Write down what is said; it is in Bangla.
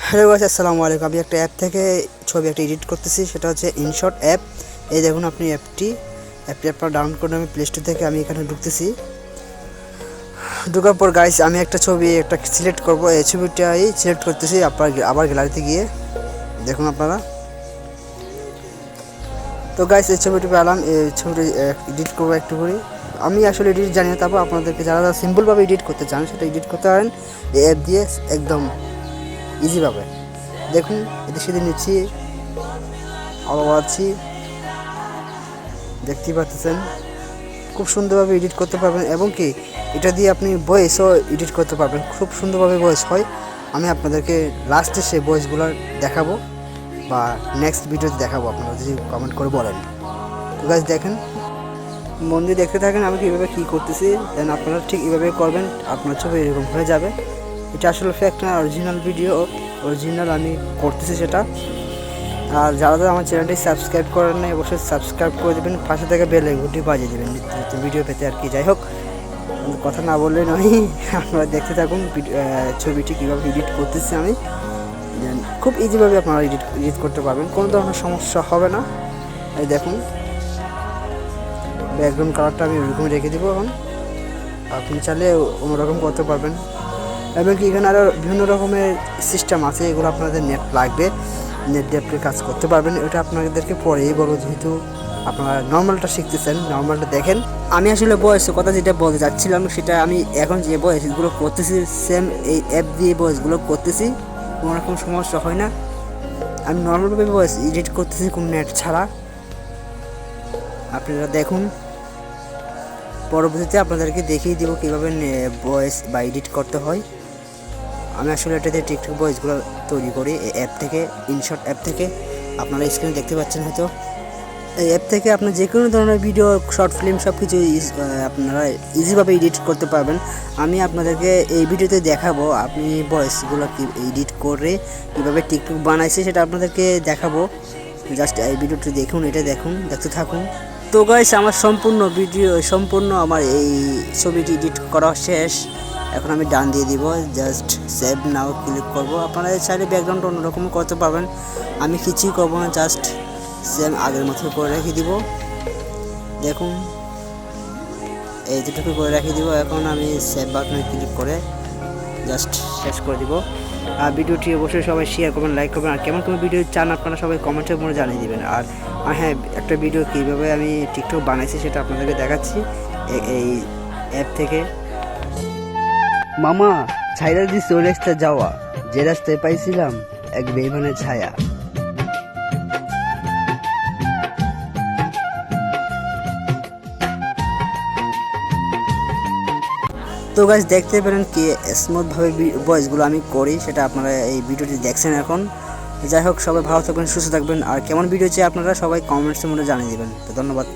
হ্যালো গাইস, আসসালামু আলাইকুম। আমি একটা অ্যাপ থেকে ছবি এডিট করতেছি, সেটা হচ্ছে ইনশট অ্যাপ। এই দেখুন আপনি অ্যাপটি আপনারা ডাউনলোড করে আমি প্লে স্টোর থেকে আমি এখানে ঢুকতেছি। ঢোকার পর গাইস আমি একটা ছবি সিলেক্ট করব। এই ছবিটাই সিলেক্ট করতেছি। আবার গ্যালারিতে গিয়ে দেখুন আপনারা। তো গাইস এই ছবিটি পেলাম, এই ছবিটি এডিট করবো একটু করে। আমি আসলে এডিট জানি না, তারপর আপনাদেরকে যারা সিম্পলভাবে এডিট করতে চান সেটা এডিট করতে পারেন এই অ্যাপ দিয়ে একদম ইজিভাবে। দেখুন এদিক সেদিক নিচ্ছি, আছি, দেখতেই পাচ্ছেন। খুব সুন্দরভাবে এডিট করতে পারবেন এবং কি এটা দিয়ে আপনি ভয়েসও এডিট করতে পারবেন। খুব সুন্দরভাবে ভয়েস হয়। আমি আপনাদেরকে লাস্টে সেই ভয়েসগুলো দেখাবো বা নেক্সট ভিডিওতে দেখাবো, আপনারা যদি কমেন্ট করে বলেন। তো গাইস দেখেন, মন দিয়ে দেখতে থাকেন আমি কীভাবে কী করতেছি, দেন আপনারা ঠিক এইভাবে করবেন, আপনার ছবি এরকম হয়ে যাবে। এটা আসলে ফেক না, অরিজিনাল ভিডিও, অরিজিনাল আমি করতেছি সেটা। আর যারা আমার চ্যানেলটি সাবস্ক্রাইব করেন না অবশ্যই সাবস্ক্রাইব করে দেবেন, পাশে থেকে বেল আইকনটি বাজিয়ে দেবেন নিত্য ভিডিও পেতে আর কি। যাই হোক, কথা না বললে নয়, আপনারা দেখতে থাকুন ছবিটি কীভাবে এডিট করতেছি আমি। খুব ইজিভাবে আপনারা এডিট করতে পারবেন, কোনো ধরনের সমস্যা হবে না। এই দেখুন ব্যাকগ্রাউন্ড কালারটা আমি ওইরকম রেখে দেবো। এখন আপনি চাইলে অন্যরকম করতে পারবেন এবং কি এখানে আরও বিভিন্ন রকমের সিস্টেম আছে, এগুলো আপনাদের নেট লাগবে, নেট দিয়ে আপনি কাজ করতে পারবেন। ওটা আপনাদেরকে পরেই বলবো, যেহেতু আপনারা নর্মালটা শিখতেছেন, নর্মালটা দেখেন। আমি আসলে বয়সের কথা যেটা বলতে চাচ্ছিলাম সেটা আমি এখন যে বয়সগুলো করতেছি সেম এই অ্যাপ দিয়ে বয়সগুলো করতেছি, কোনো রকম সমস্যা হয় না। আমি নর্মালভাবে বয়স এডিট করতেছি কোনো নেট ছাড়া। আপনারা দেখুন, পরবর্তীতে আপনাদেরকে দেখিয়ে দেবো কীভাবে ভয়েস বা এডিট করতে হয়। আমি আসলে এটাতে টিকটক ভয়েসগুলো তৈরি করি এই অ্যাপ থেকে, ইনশট অ্যাপ থেকে। আপনারা স্ক্রিনে দেখতে পাচ্ছেন হয়তো। এই অ্যাপ থেকে আপনার যে কোনো ধরনের ভিডিও, শর্ট ফিল্ম সব কিছু আপনারা ইজিভাবে এডিট করতে পারবেন। আমি আপনাদেরকে এই ভিডিওতে দেখাবো আপনি ভয়েসগুলো কি এডিট করে কীভাবে টিকটক বানাইছে সেটা আপনাদেরকে দেখাবো। জাস্ট এই ভিডিওটি দেখুন, এটা দেখুন, দেখতে থাকুন। তো গাইস আমার সম্পূর্ণ আমার এই ছবিটি এডিট করা শেষ। এখন আমি ডান দিয়ে দিব, জাস্ট সেভ নাও ক্লিক করব। আপনারা চাইলে ব্যাকগ্রাউন্ড অন্যরকম করতে পারবেন, আমি কিছুই করবো না, জাস্ট সেম আগের মতো করে রেখে দিব। দেখুন এই দুটোকে করে রেখে দিব। এখন আমি সেভ বাটনে ক্লিক করে জাস্ট শেষ করে দিব। আর ভিডিওটি অবশ্যই সবাই শেয়ার করবেন, লাইক করবেন। আর কেমন ভিডিও চান আপনারা সবাই কমেন্টের মধ্যে জানিয়ে দেবেন। আর হ্যাঁ, একটা ভিডিও কীভাবে আমি টিকটক বানাইছি সেটা আপনাদেরকে দেখাচ্ছি এই অ্যাপ থেকে। মামা ছাইরা দিস ওই রাস্তা যাওয়া, যে রাস্তায় পাইছিলাম এক বেইমানের ছায়া। তো গাইস দেখতে পেলেন কি স্মুথভাবে ভয়েসগুলো আমি করি, সেটা আপনারা এই ভিডিওটি দেখছেন এখন। যাই হোক, সবাই ভালো থাকবেন, সুস্থ থাকবেন। আর কেমন ভিডিও চাই আপনারা সবাই কমেন্টসের মধ্যে জানিয়ে দেবেন। তো ধন্যবাদ।